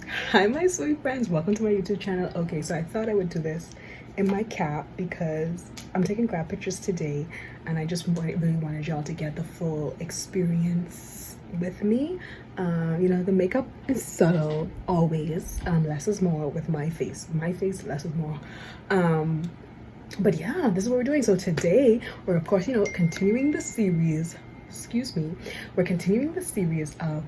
Hi, my sweet friends. Welcome to my YouTube channel. Okay, so I thought I would do this in my cap because I'm taking grad pictures today, and I just really wanted y'all to get the full experience with me. The makeup is subtle always. Less is more with my face. My face, less is more. But yeah, this is what we're doing. So today, we're of course, continuing the series. Excuse me. We're continuing the series of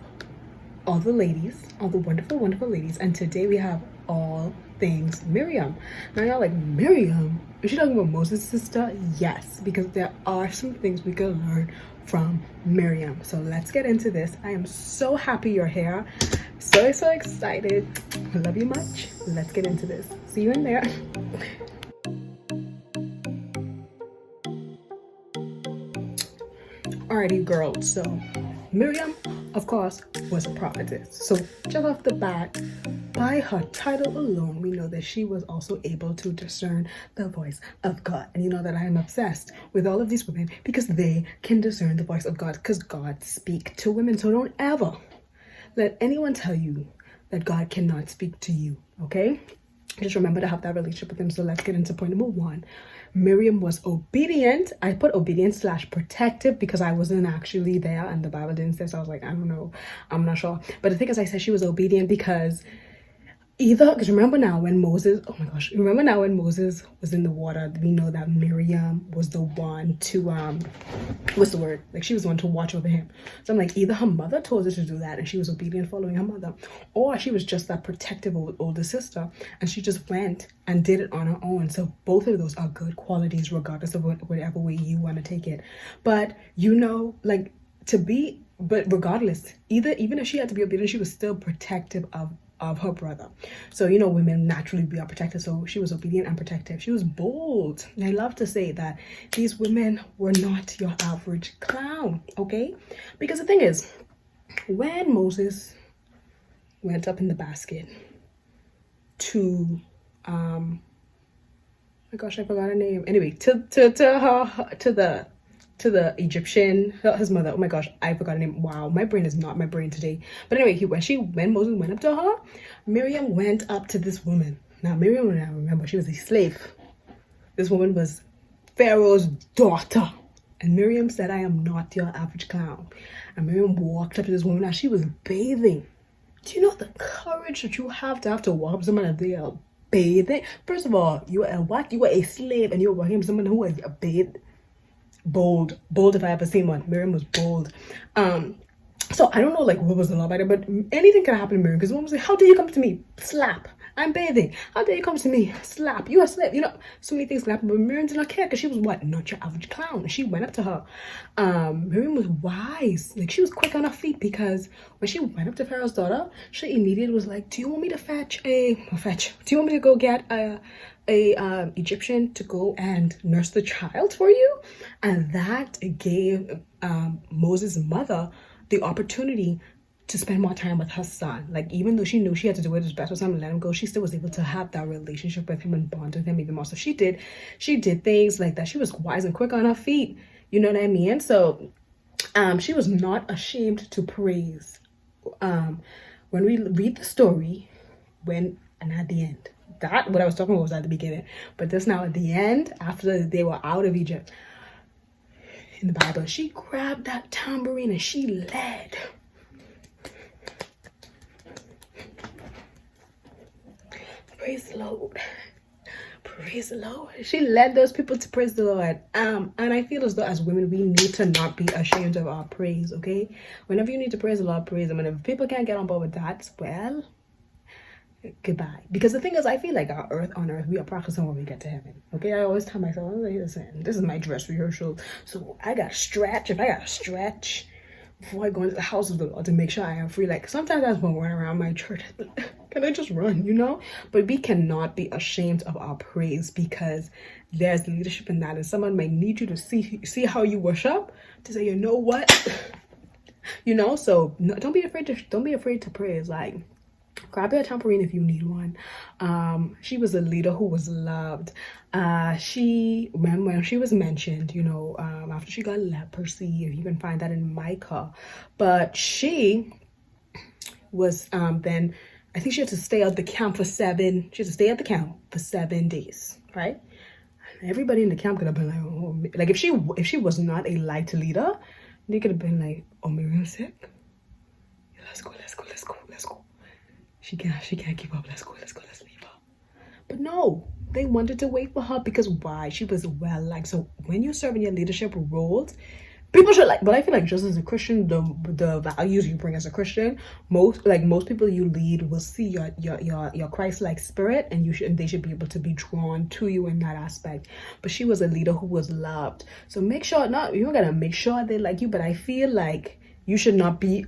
all the ladies, all the wonderful, wonderful ladies. And today we have all things Miriam. Now y'all like, Miriam? Is she talking about Moses' sister? Yes, because there are some things we can learn from Miriam. So let's get into this. I am so happy you're here. So excited. I love you much. Let's get into this. See you in there. Alrighty, girls. So Miriam, of course, was a prophetess. So just off the bat, by her title alone, we know that she was also able to discern the voice of God. And you know that I am obsessed with all of these women because they can discern the voice of God, because God speaks to women. So don't ever let anyone tell you that God cannot speak to you, okay? Just remember to have that relationship with him. So let's get into point number one. Miriam was obedient. I put obedient / protective because I wasn't actually there and the Bible didn't say, so I was like, I don't know, I'm not sure. But the thing is, I said she was obedient because because remember now when Moses was in the water, we know that Miriam was the one to what's the word, like she was the one to watch over him. So I'm like, either her mother told her to do that and she was obedient following her mother, or she was just that protective older sister and she just went and did it on her own. So both of those are good qualities regardless of whatever way you want to take it. But but regardless, even if she had to be obedient, she was still protective of her brother. So women naturally are protective, so she was obedient and protective. She was bold, and I love to say that these women were not your average clown, okay? Because the thing is, when Moses went up in the basket to my gosh, I forgot her name. Anyway, to the Egyptian, his mother. Oh my gosh, I forgot her name. Wow, my brain is not my brain today. But anyway, when Moses went up to her, Miriam went up to this woman. Now Miriam, I remember, she was a slave. This woman was Pharaoh's daughter. And Miriam said, I am not your average clown. And Miriam walked up to this woman as she was bathing. Do you know the courage that you have to walk up to someone and they are bathing? First of all, you are what? You were a slave and you were walking up to someone who was bathed. Bold if I ever seen one. Miriam was bold. So I don't know like what was the law about it, but anything can happen to Miriam, because one was like, how dare you come to me? Slap. I'm bathing. How dare you come to me? Slap. You are a slave. So many things can happen, but Miriam did not care because she was what? Not your average clown. She went up to her. Miriam was wise. Like, she was quick on her feet, because when she went up to Pharaoh's daughter, she immediately was like, do you want me to do you want me to go get a Egyptian to go and nurse the child for you? And that gave Moses' mother the opportunity to spend more time with her son. Like, even though she knew she had to do what was best for him and let him go, she still was able to have that relationship with him and bond with him even more. So she did things like that. She was wise and quick on her feet. You know what I mean? So she was not ashamed to praise. When we read the story, and at the end, that what I was talking about was at the beginning, but this now at the end, after they were out of Egypt, in the Bible, she grabbed that tambourine and she led. Praise the Lord. Praise the Lord. She led those people to praise the Lord. And I feel as though as women, we need to not be ashamed of our praise, okay? Whenever you need to praise the Lord, praise him. And if people can't get on board with that, well, goodbye. Because the thing is, I feel like on earth we are practicing when we get to heaven, okay? I always tell myself, listen, this is my dress rehearsal, so I gotta stretch. If I gotta stretch before I go into the house of the Lord to make sure I am free, like sometimes I just want to run around my church. Can I just run, but we cannot be ashamed of our praise, because there's leadership in that, and someone might need you to see how you worship, to say, you know what, so no, don't be afraid to praise. Like, grab your tambourine if you need one. She was a leader who was loved. When she was mentioned, after she got leprosy, you can find that in Micah. But she was then I think she had to stay at the camp for 7 days, right? And everybody in the camp could have been like, oh, like if she was not a light leader, they could have been like, oh, Miriam's sick. Yeah, let's go. She can't keep up. Let's leave her. But no, they wanted to wait for her because why? She was well liked. So when you're serving your leadership roles, people should like, but I feel like just as a Christian, the values you bring as a Christian, most people you lead will see your Christ-like spirit, and they should be able to be drawn to you in that aspect. But she was a leader who was loved. So you're gonna make sure they like you, but I feel like you should not be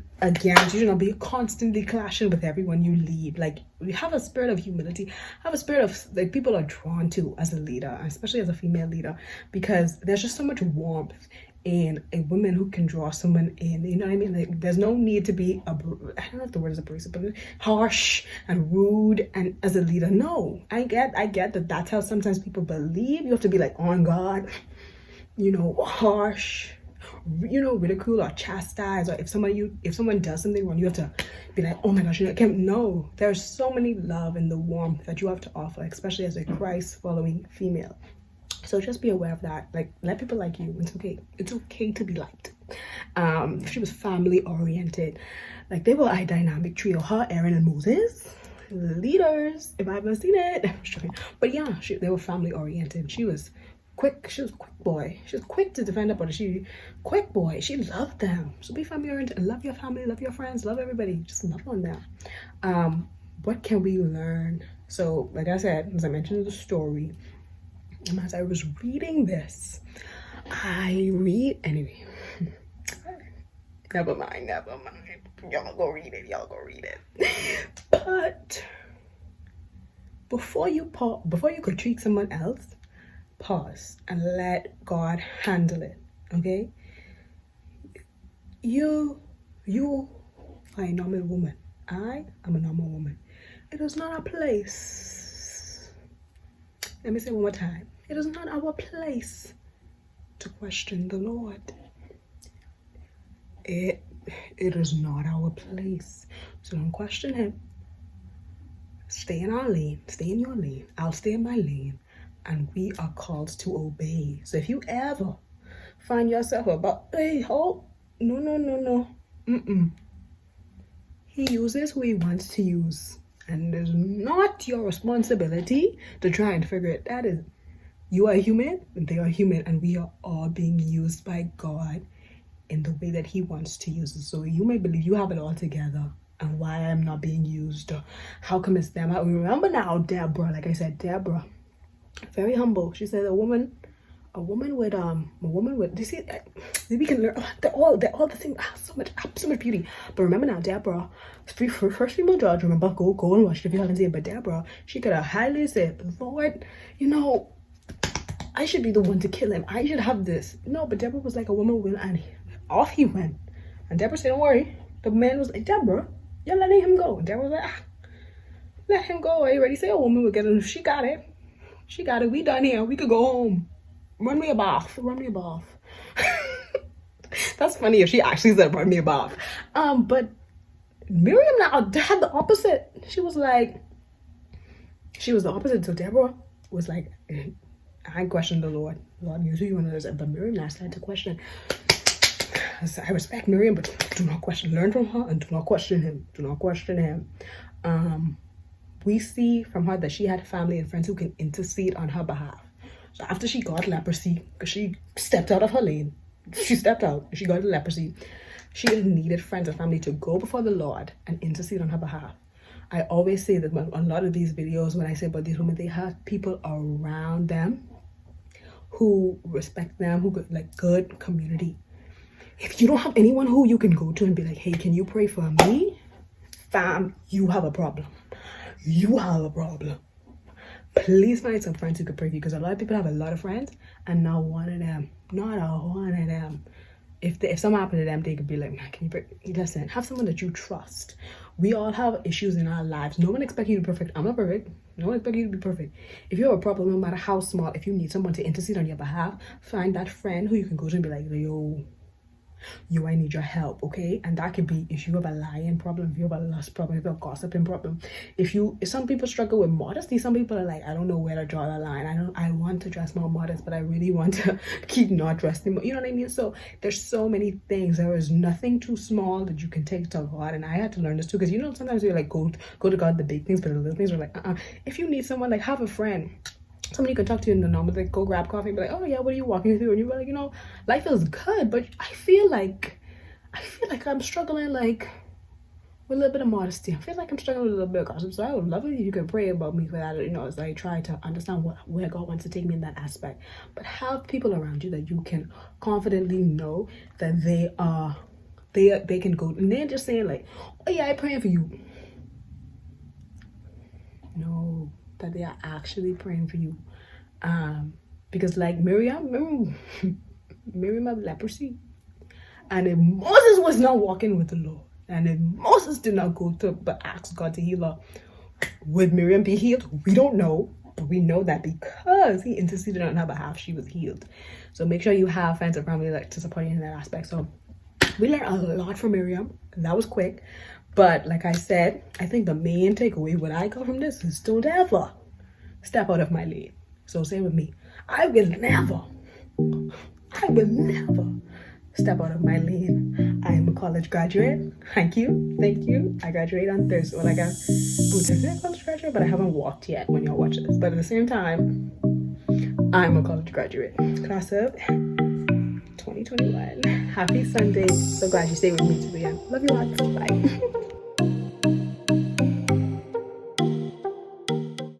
constantly clashing with everyone you lead. Like, you have a spirit of humility, have a spirit of like people are drawn to as a leader, especially as a female leader, because there's just so much warmth in a woman who can draw someone in. You know what I mean? Like, there's no need to be I don't know if the word is abrasive, but harsh and rude and as a leader. No, I get that that's how sometimes people believe. You have to be like on guard, harsh, ridicule or chastise, or if someone does something wrong, you have to be like, oh my gosh, I can't. No, there's so many love and the warmth that you have to offer, especially as a Christ following female. So just be aware of that. Like, let people like you. It's okay. It's okay to be liked. She was family oriented. Like, they were a dynamic trio. Her, Aaron, and Moses, leaders. If I haven't seen it, I'm just joking. But yeah, they were family oriented. She was quick. She was quick boy. She was quick to defend her, but quick boy. She loved them. So be family oriented and love your family, love your friends, love everybody. Just love on them. What can we learn? So, like I said, as I mentioned in the story, as I was reading this, anyway. Never mind. Y'all go read it. But before you critique someone else, pause and let God handle it. Okay? You are a normal woman. I am a normal woman. It is not a place. Let me say one more time. It is not our place to question the Lord. It is not our place. So don't question him. Stay in our lane. Stay in your lane. I'll stay in my lane. And we are called to obey. So if you ever find yourself about, hey, hold, no. He uses who he wants to use. And it's not your responsibility to try and figure it. That is, you are human, and they are human, and we are all being used by God in the way that he wants to use it. So you may believe you have it all together, and why I'm not being used, or how come it's them. I remember now, Deborah, like I said, Deborah, very humble. She said a woman with you see, we can learn. They're all the same. So much beauty. But remember now, Deborah, first female judge. Remember, go and watch it if you haven't seen it. But Deborah, she could have highly said, Lord, I should be the one to kill him. I should have this. No, but Deborah was like a woman will, and off he went. And Deborah said, don't worry. The man was like, Deborah, you're letting him go. And Deborah was like, let him go. Are you ready? Say a woman would get him. She got it. We done here. We could go home. Run me a bath. That's funny if she actually said run me a bath. But Miriam now had the opposite. She was the opposite. So Deborah was like, I questioned the Lord. Lord knew who you wanted to say. But Miriam now started to question. So I respect Miriam, but do not question. Learn from her and do not question him. We see from her that she had family and friends who can intercede on her behalf. So after she got leprosy, because she stepped out of her lane, she got leprosy, she needed friends and family to go before the Lord and intercede on her behalf. I always say that a lot of these videos, when I say about these women, they have people around them who respect them, who like good community. If you don't have anyone who you can go to and be like, hey, can you pray for me? Fam, you have a problem. Please find some friends who can pray for you, because a lot of people have a lot of friends and not one of them. If something happened to them, they could be like, man, can you pray? Listen, have someone that you trust. We all have issues in our lives. No one expects you to be perfect. I'm not perfect. No one expects you to be perfect. If you have a problem, no matter how small, if you need someone to intercede on your behalf, find that friend who you can go to and be like, yo, yo, I need your help, okay? And that could be if you have a lying problem, if you have a lust problem, if you have a gossiping problem. If some people struggle with modesty, some people are like, I don't know where to draw the line. I want to dress more modest, but I really want to keep not dressing more. You know what I mean? So there's so many things. There is nothing too small that you can take to God. And I had to learn this too, because you know, sometimes you're like, go to God the big things, but the little things are like, if you need someone, like have a friend, somebody you can talk to in the normal, like go grab coffee and be like, oh yeah, what are you walking through? And you're like, you know, life is good, but I feel like I'm struggling like with a little bit of modesty. I feel like I'm struggling with a little bit of gossip. So I would love it if you could pray about me for that, you know, as I try to understand where God wants to take me in that aspect. But have people around you that you can confidently know that they can go, and they're just saying like, oh yeah, I'm praying for you. No, that they are actually praying for you. Because like Miriam had leprosy, and if Moses was not walking with the Lord, and if Moses did not go to but ask God to heal her, would Miriam be healed? We don't know, but we know that because he interceded on her behalf, she was healed. So make sure you have friends and family like to support you in that aspect. So we learned a lot from Miriam. That was quick. But like I said, I think the main takeaway, what I got from this, is don't ever step out of my lane. So say with me, I will never step out of my lane. I am a college graduate. Thank you. I graduate on Thursday. Well, I got boots as a college graduate, but I haven't walked yet when y'all watch this. But at the same time, I'm a college graduate. Class of 2021. Happy Sunday. So glad you stayed with me to the end. Love you lots. Bye.